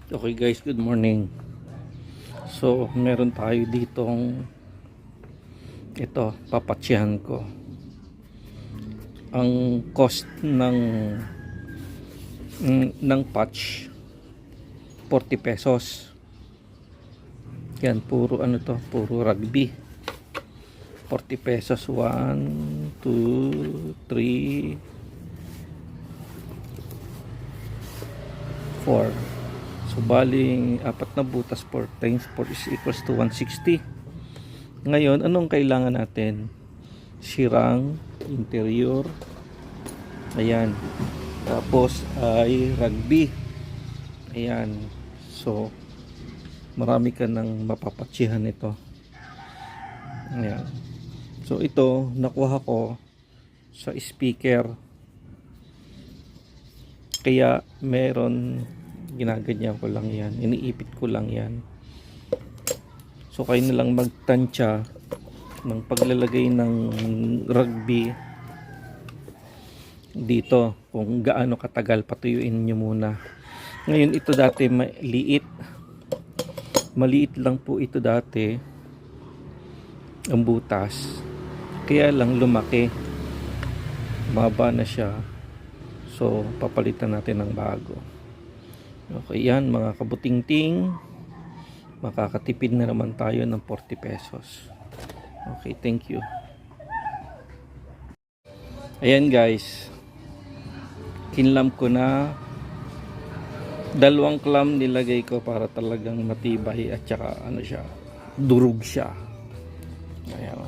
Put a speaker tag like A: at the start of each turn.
A: Okay guys, good morning. So, meron tayo ditong ito, papatsyahan ko. Ang cost ng patch 40 pesos. Yan, puro ano to, puro rugby. 40 pesos, 1, 2, 3, 4. So baling apat na butas, 4 times 4 is equals to 160. Ngayon, anong kailangan natin? Sirang interior. Ayan. Tapos ay rugby. Ayan. So marami ka nang mapapatsihan ito. Ayan. So ito nakuha ko sa speaker. Kaya meron, ginaganyan ko lang yan, iniipit ko lang yan. So kayo na lang magtansya ng paglalagay ng rugby dito, kung gaano katagal. Patuyuin nyo muna. Ngayon ito dati maliit lang po ito dati ang butas, kaya lang lumaki, maba na siya. So papalitan natin ng bago. Okay, yan mga kabutingting, makakatipid na naman tayo ng 40 pesos. Okay, thank you. Ayan guys, kinlam ko na, 2 clam nilagay ko para talagang matibay at saka ano siya, durog siya. Ayan.